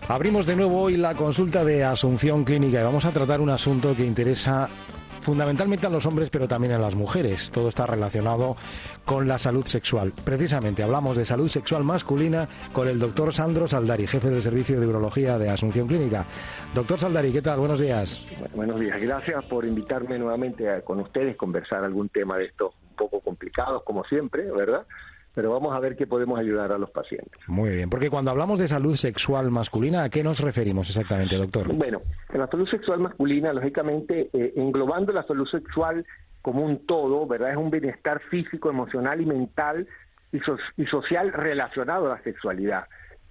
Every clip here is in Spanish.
Abrimos de nuevo hoy la consulta de Asunción Clínica y vamos a tratar un asunto que interesa fundamentalmente a los hombres, pero también a las mujeres. Todo está relacionado con la salud sexual. Precisamente hablamos de salud sexual masculina con el doctor Sandro Saldari, jefe del Servicio de Urología de Asunción Clínica. Doctor Saldari, ¿qué tal? Buenos días. Buenos días. Gracias por invitarme nuevamente con ustedes a conversar algún tema de estos un poco complicados, como siempre, ¿verdad? Pero vamos a ver qué podemos ayudar a los pacientes. Muy bien, porque cuando hablamos de salud sexual masculina, ¿a qué nos referimos exactamente, doctor? Bueno, en la salud sexual masculina, lógicamente, englobando la salud sexual como un todo, ¿verdad? Es un bienestar físico, emocional y mental y social relacionado a la sexualidad.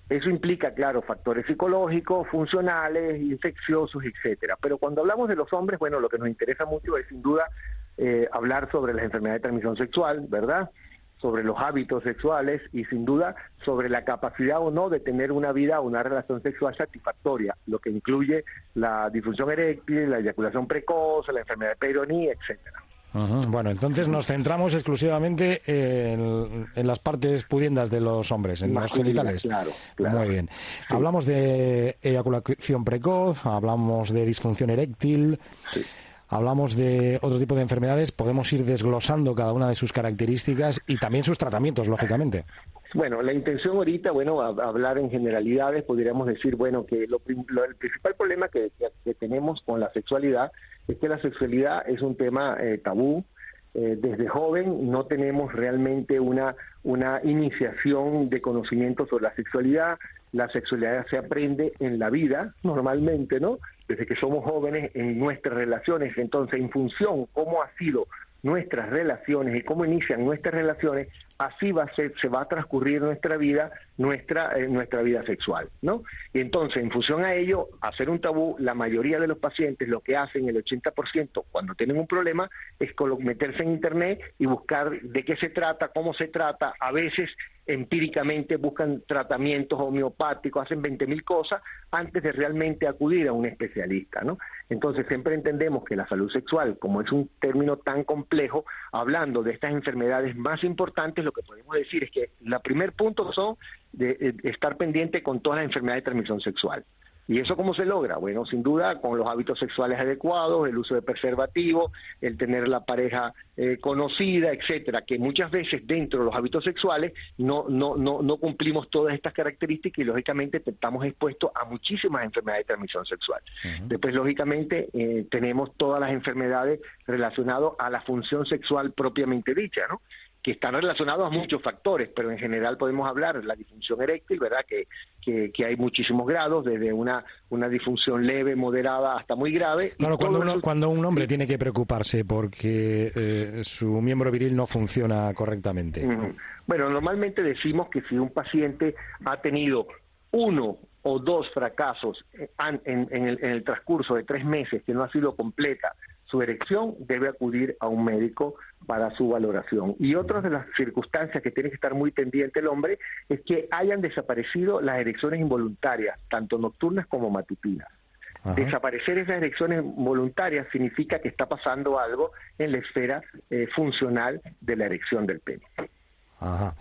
Eso implica, claro, factores psicológicos, funcionales, infecciosos, etcétera. Pero cuando hablamos de los hombres, bueno, lo que nos interesa mucho es, sin duda, hablar sobre las enfermedades de transmisión sexual, ¿verdad?, sobre los hábitos sexuales y sin duda sobre la capacidad o no de tener una vida o una relación sexual satisfactoria, lo que incluye la disfunción eréctil, la eyaculación precoz, la enfermedad de Peyronie, etcétera. Bueno, entonces nos centramos exclusivamente en las partes pudiendas de los hombres, en los genitales. Claro. Muy bien. Sí. Hablamos de eyaculación precoz, hablamos de disfunción eréctil. Sí. Hablamos de otro tipo de enfermedades, podemos ir desglosando cada una de sus características y también sus tratamientos, lógicamente. Bueno, la intención ahorita, hablar en generalidades, podríamos decir, que el principal problema que tenemos con la sexualidad es que la sexualidad es un tema tabú. Desde joven no tenemos realmente una iniciación de conocimiento sobre la sexualidad. La sexualidad se aprende en la vida, normalmente, ¿no? Desde que somos jóvenes en nuestras relaciones. Entonces, en función cómo ha sido nuestras relaciones y cómo inician nuestras relaciones, así se va a transcurrir nuestra vida sexual, ¿no? Y entonces, en función a ello, hacer un tabú, la mayoría de los pacientes lo que hacen, el 80%, cuando tienen un problema, es meterse en internet y buscar de qué se trata, cómo se trata. A veces empíricamente buscan tratamientos homeopáticos, hacen 20.000 cosas antes de realmente acudir a un especialista, ¿no? Entonces siempre entendemos que la salud sexual, como es un término tan complejo, hablando de estas enfermedades más importantes, lo que podemos decir es que el primer punto son de estar pendiente con todas las enfermedades de transmisión sexual. ¿Y eso cómo se logra? Bueno, sin duda, con los hábitos sexuales adecuados, el uso de preservativo, el tener la pareja conocida, etcétera, que muchas veces dentro de los hábitos sexuales no cumplimos todas estas características y, lógicamente, estamos expuestos a muchísimas enfermedades de transmisión sexual. Después, lógicamente, tenemos todas las enfermedades relacionadas a la función sexual propiamente dicha, ¿no?, que están relacionados a muchos factores, pero en general podemos hablar de la disfunción eréctil, ¿verdad?, que hay muchísimos grados, desde una disfunción leve, moderada, hasta muy grave. Claro, cuando un hombre tiene que preocuparse porque su miembro viril no funciona correctamente. Bueno, normalmente decimos que si un paciente ha tenido 1 o 2 fracasos en el transcurso de 3 meses que no ha sido completa su erección, debe acudir a un médico para su valoración. Y otra de las circunstancias que tiene que estar muy pendiente el hombre es que hayan desaparecido las erecciones involuntarias, tanto nocturnas como matutinas. Ajá. Desaparecer esas erecciones voluntarias significa que está pasando algo en la esfera funcional de la erección del pene. Ajá.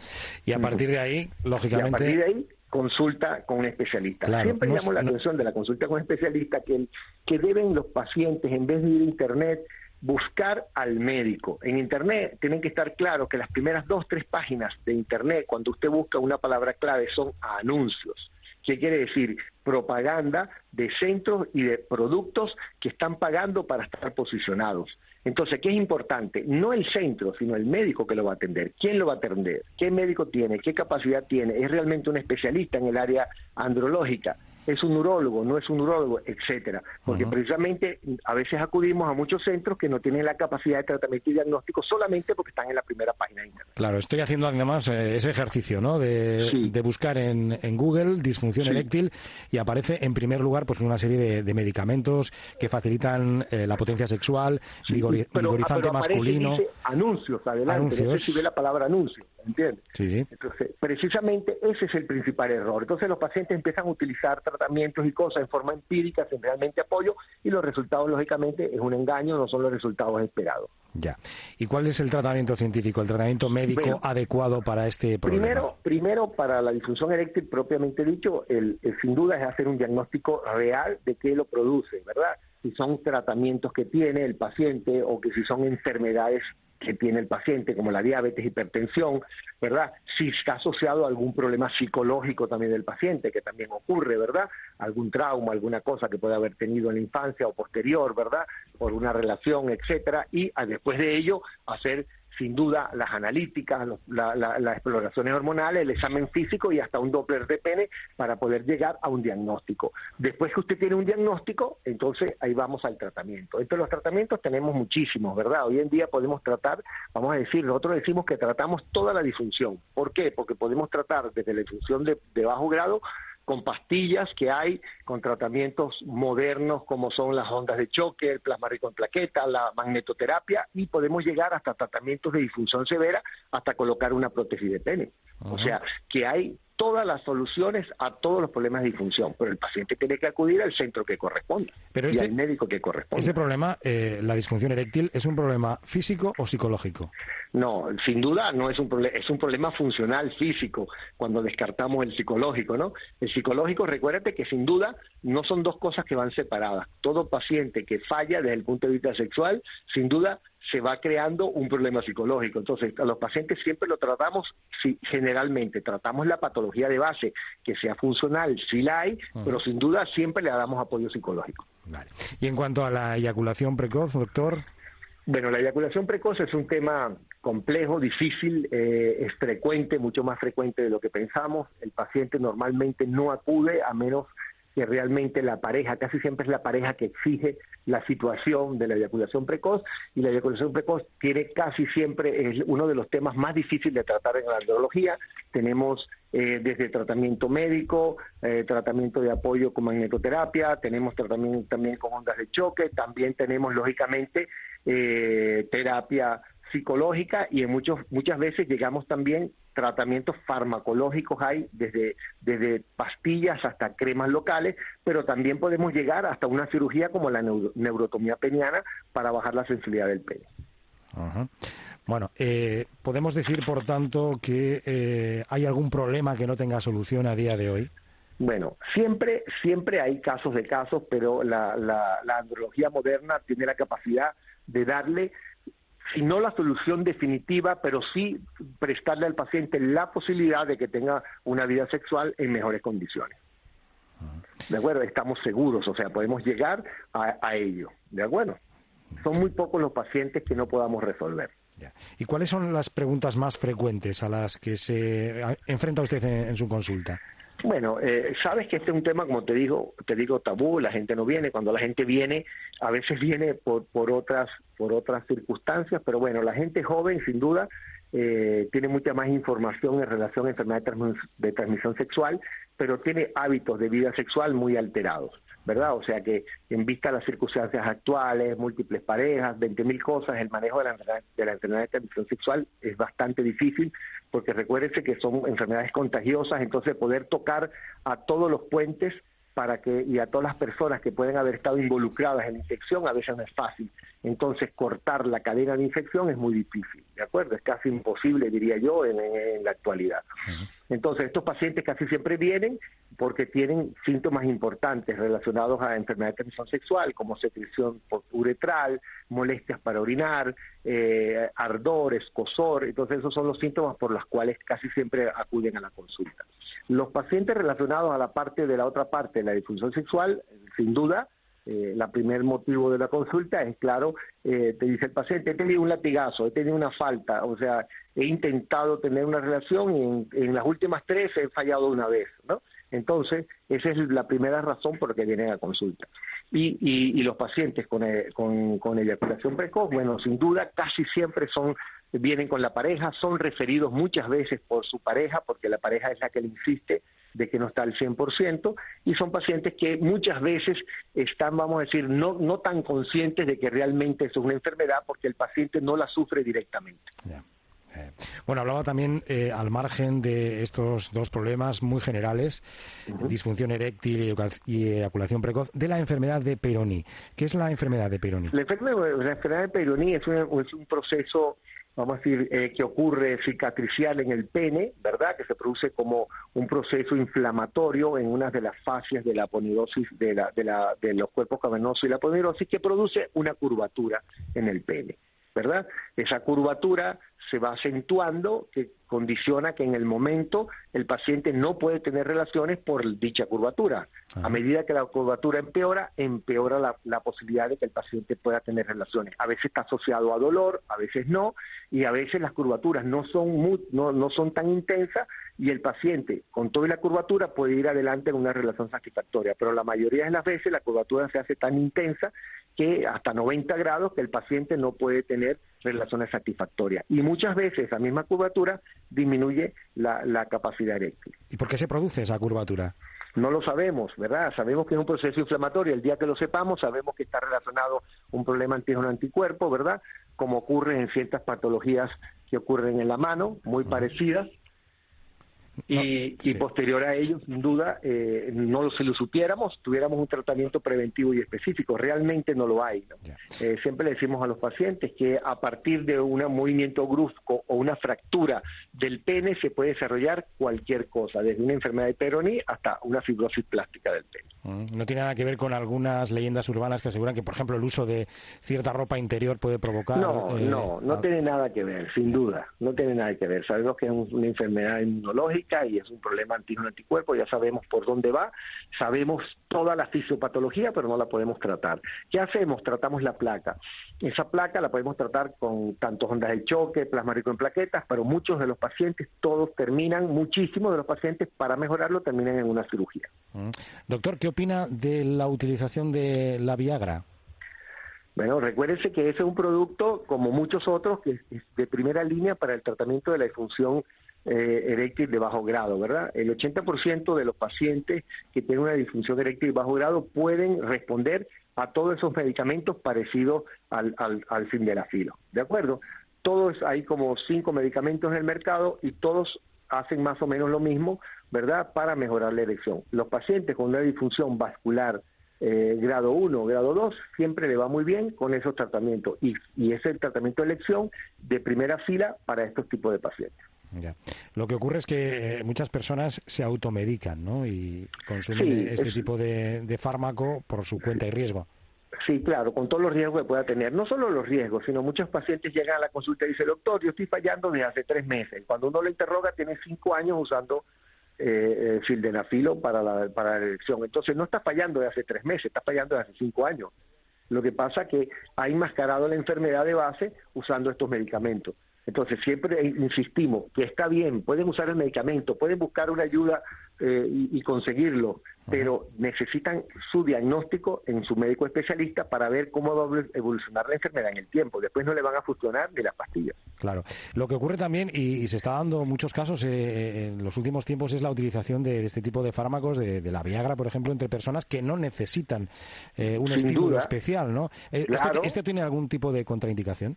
Y a partir de ahí, lógicamente... consulta con un especialista. Claro, Siempre llamo la atención de la consulta con un especialista que deben los pacientes, en vez de ir a internet, buscar al médico. En internet tienen que estar claros que las primeras 2-3 páginas de internet, cuando usted busca una palabra clave, son anuncios. ¿Qué quiere decir? Propaganda de centros y de productos que están pagando para estar posicionados. Entonces, ¿qué es importante? No el centro, sino el médico que lo va a atender. ¿Quién lo va a atender? ¿Qué médico tiene? ¿Qué capacidad tiene? ¿Es realmente un especialista en el área andrológica? ¿Es un urólogo? ¿No es un urólogo? Etcétera. Porque precisamente a veces acudimos a muchos centros que no tienen la capacidad de tratamiento y diagnóstico solamente porque están en la primera página de internet. Claro, estoy haciendo además ese ejercicio, ¿no?, de buscar en Google disfunción eréctil y aparece en primer lugar pues una serie de medicamentos que facilitan la potencia sexual, vigorizante masculino. Dice anuncios, adelante, anuncios. No sé si ve la palabra anuncio, ¿entiendes? Sí. Entonces, precisamente ese es el principal error. Entonces los pacientes empiezan a utilizar tratamientos y cosas en forma empírica, sin realmente apoyo, y los resultados, lógicamente, es un engaño, no son los resultados esperados. Ya. ¿Y cuál es el tratamiento científico, el tratamiento médico adecuado para este problema? Primero, para la disfunción eréctil propiamente dicho, sin duda es hacer un diagnóstico real de qué lo produce, ¿verdad? Si son tratamientos que tiene el paciente o que si son enfermedades que tiene el paciente, como la diabetes, hipertensión, ¿verdad? Si está asociado a algún problema psicológico también del paciente, que también ocurre, ¿verdad? Algún trauma, alguna cosa que puede haber tenido en la infancia o posterior, ¿verdad? Por una relación, etcétera, y después de ello hacer sin duda las analíticas, las exploraciones hormonales, el examen físico y hasta un Doppler de pene para poder llegar a un diagnóstico. Después que usted tiene un diagnóstico, entonces ahí vamos al tratamiento. Entre los tratamientos tenemos muchísimos, ¿verdad? Hoy en día podemos tratar, vamos a decir, nosotros decimos que tratamos toda la disfunción. ¿Por qué? Porque podemos tratar desde la disfunción de bajo grado con pastillas que hay, con tratamientos modernos como son las ondas de choque, el plasma rico en plaquetas, la magnetoterapia, y podemos llegar hasta tratamientos de disfunción severa, hasta colocar una prótesis de pene. O sea, que hay todas las soluciones a todos los problemas de disfunción, pero el paciente tiene que acudir al centro que corresponda y al médico que corresponda. ¿Este problema, la disfunción eréctil, es un problema físico o psicológico? No, sin duda no es un problema, es un problema funcional físico cuando descartamos el psicológico, ¿no? El psicológico, recuérdate que sin duda no son dos cosas que van separadas. Todo paciente que falla desde el punto de vista sexual, sin duda se va creando un problema psicológico. Entonces, a los pacientes siempre lo tratamos, generalmente tratamos la patología de base, que sea funcional, sí la hay, pero sin duda siempre le damos apoyo psicológico. Vale. Y en cuanto a la eyaculación precoz, doctor. Bueno, la eyaculación precoz es un tema complejo, difícil, es frecuente, mucho más frecuente de lo que pensamos. El paciente normalmente no acude a menos que realmente la pareja, casi siempre es la pareja que exige la situación de la eyaculación precoz, y la eyaculación precoz tiene casi siempre, es uno de los temas más difíciles de tratar en la andrología. Tenemos desde tratamiento médico, tratamiento de apoyo con magnetoterapia, tenemos tratamiento también con ondas de choque, también tenemos lógicamente terapia psicológica, y muchas veces llegamos también tratamientos farmacológicos, hay desde pastillas hasta cremas locales, pero también podemos llegar hasta una cirugía como la neurotomía peniana para bajar la sensibilidad del pene. Ajá. Bueno, podemos decir, por tanto, que hay algún problema que no tenga solución a día de hoy. Bueno, siempre hay casos de casos, pero la andrología moderna tiene la capacidad de darle, si no la solución definitiva, pero sí prestarle al paciente la posibilidad de que tenga una vida sexual en mejores condiciones. ¿De acuerdo? Estamos seguros, o sea, podemos llegar a ello. ¿De acuerdo? Son muy pocos los pacientes que no podamos resolver. Ya. ¿Y cuáles son las preguntas más frecuentes a las que se enfrenta usted en su consulta? Bueno, sabes que este es un tema, como te digo, tabú. La gente no viene. Cuando la gente viene, a veces viene por otras circunstancias, pero bueno, la gente joven, sin duda, tiene mucha más información en relación a enfermedades de transmisión sexual, pero tiene hábitos de vida sexual muy alterados, ¿verdad? O sea que en vista de las circunstancias actuales, múltiples parejas, 20.000 cosas, el manejo de la enfermedad de transmisión sexual es bastante difícil, porque recuérdense que son enfermedades contagiosas, entonces poder tocar a todos los puentes y a todas las personas que pueden haber estado involucradas en la infección a veces no es fácil. Entonces cortar la cadena de infección es muy difícil, ¿de acuerdo? Es casi imposible, diría yo, en la actualidad. Entonces estos pacientes casi siempre vienen porque tienen síntomas importantes relacionados a enfermedad de transmisión sexual, como secreción uretral, molestias para orinar, ardor, escozor. Entonces esos son los síntomas por los cuales casi siempre acuden a la consulta. Los pacientes relacionados a la parte de la otra parte de la disfunción sexual, sin duda, el primer motivo de la consulta es, claro, te dice el paciente: he tenido un latigazo, he tenido una falta, o sea, he intentado tener una relación y en las últimas 3 he fallado una vez, ¿no? Entonces, esa es la primera razón por la que vienen a consulta. Y los pacientes con eyaculación precoz, bueno, sin duda, casi siempre vienen con la pareja, son referidos muchas veces por su pareja, porque la pareja es la que le insiste de que no está al 100%, y son pacientes que muchas veces están, vamos a decir, no tan conscientes de que realmente eso es una enfermedad, porque el paciente no la sufre directamente. Ya. Bueno, hablaba también, al margen de estos dos problemas muy generales, disfunción eréctil y eyaculación precoz, de la enfermedad de Peyronie. ¿Qué es la enfermedad de Peyronie? La enfermedad de Peyronie es un proceso, vamos a decir, que ocurre cicatricial en el pene, ¿verdad? Que se produce como un proceso inflamatorio en una de las fases de la aponeurosis, de los cuerpos cavernosos y la aponeurosis, que produce una curvatura en el pene, ¿verdad? Esa curvatura se va acentuando, que condiciona que en el momento el paciente no puede tener relaciones por dicha curvatura. A medida que la curvatura empeora la posibilidad de que el paciente pueda tener relaciones. A veces está asociado a dolor, a veces no, y a veces las curvaturas no son tan intensas y el paciente con toda la curvatura puede ir adelante en una relación satisfactoria, pero la mayoría de las veces la curvatura se hace tan intensa que hasta 90 grados que el paciente no puede tener relaciones satisfactorias. Y muchas veces esa misma curvatura disminuye la capacidad eréctil. ¿Y por qué se produce esa curvatura? No lo sabemos, ¿verdad? Sabemos que es un proceso inflamatorio. El día que lo sepamos, sabemos que está relacionado un problema antígeno-anticuerpo, ¿verdad? Como ocurre en ciertas patologías que ocurren en la mano, muy parecidas. Y posterior a ello, sin duda, si lo supiéramos, tuviéramos un tratamiento preventivo y específico. Realmente no lo hay, ¿no? Siempre le decimos a los pacientes que a partir de un movimiento brusco o una fractura del pene se puede desarrollar cualquier cosa, desde una enfermedad de Peyronie hasta una fibrosis plástica del pene. No tiene nada que ver con algunas leyendas urbanas que aseguran que, por ejemplo, el uso de cierta ropa interior puede provocar... No tiene nada que ver, sin duda, no tiene nada que ver. Sabemos que es una enfermedad inmunológica y es un problema antígeno-anticuerpo, ya sabemos por dónde va, sabemos toda la fisiopatología, pero no la podemos tratar. ¿Qué hacemos? Tratamos la placa. Esa placa la podemos tratar con tantos ondas de choque, plasma rico en plaquetas, pero muchos de los pacientes, muchísimos de los pacientes, para mejorarlo, terminan en una cirugía. Doctor, ¿qué opina de la utilización de la Viagra? Bueno, recuérdense que ese es un producto, como muchos otros, que es de primera línea para el tratamiento de la disfunción eréctil de bajo grado, ¿verdad? El 80% de los pacientes que tienen una disfunción eréctil de bajo grado pueden responder a todos esos medicamentos parecidos al sildenafilo, ¿de acuerdo? Todos, hay como 5 medicamentos en el mercado y todos hacen más o menos lo mismo, ¿verdad?, para mejorar la erección. Los pacientes con una disfunción vascular grado 1, grado 2, siempre le va muy bien con esos tratamientos y es el tratamiento de elección de primera fila para estos tipos de pacientes. Ya. Lo que ocurre es que muchas personas se automedican, ¿no?, y consumen este tipo de fármaco por su cuenta y riesgo. Sí, claro, con todos los riesgos que pueda tener. No solo los riesgos, sino muchos pacientes llegan a la consulta y dicen, doctor, yo estoy fallando desde hace 3 meses. Cuando uno lo interroga, tiene 5 años usando sildenafilo para la erección. Entonces no está fallando desde hace 3 meses, está fallando desde hace 5 años. Lo que pasa es que ha enmascarado la enfermedad de base usando estos medicamentos. Entonces siempre insistimos que está bien, pueden usar el medicamento, pueden buscar una ayuda y conseguirlo, pero necesitan su diagnóstico en su médico especialista para ver cómo va a evolucionar la enfermedad en el tiempo. Después no le van a funcionar ni las pastillas. Claro. Lo que ocurre también, y se está dando muchos casos en los últimos tiempos, es la utilización de este tipo de fármacos, de la Viagra, por ejemplo, entre personas que no necesitan un estímulo especial, ¿no? Claro. ¿Este tiene algún tipo de contraindicación?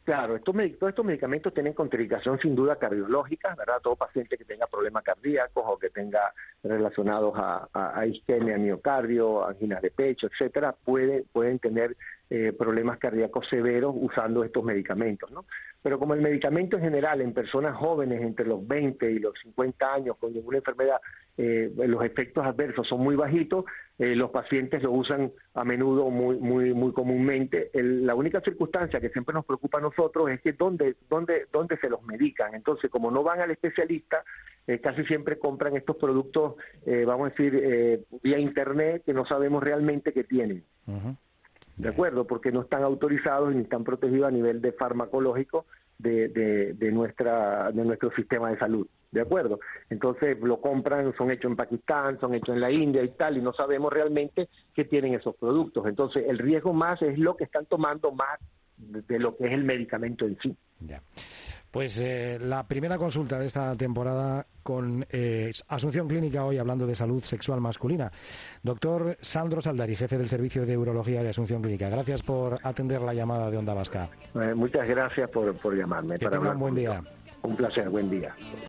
Claro, todos estos medicamentos tienen contraindicación sin duda cardiológica, ¿verdad? Todo paciente que tenga problemas cardíacos o que tenga relacionados a isquemia, miocardio, anginas de pecho, etcétera, pueden tener problemas cardíacos severos usando estos medicamentos, ¿no? Pero como el medicamento en general en personas jóvenes entre los 20 y los 50 años con ninguna enfermedad, los efectos adversos son muy bajitos, los pacientes lo usan a menudo muy comúnmente. La única circunstancia que siempre nos preocupa a nosotros es que dónde se los medican. Entonces, como no van al especialista, casi siempre compran estos productos, vamos a decir, vía internet, que no sabemos realmente qué tienen. ¿De acuerdo? Porque no están autorizados ni están protegidos a nivel de farmacológico de nuestro sistema de salud. ¿De acuerdo? Entonces lo compran, son hechos en Pakistán, son hechos en la India y tal, y no sabemos realmente qué tienen esos productos. Entonces el riesgo más es lo que están tomando más de lo que es el medicamento en sí. Ya. Pues la primera consulta de esta temporada con Asunción Clínica, hoy hablando de salud sexual masculina. Doctor Sandro Saldari, jefe del Servicio de Urología de Asunción Clínica. Gracias por atender la llamada de Onda Vasca. Muchas gracias por llamarme. Que tenga un buen día. Un placer, buen día.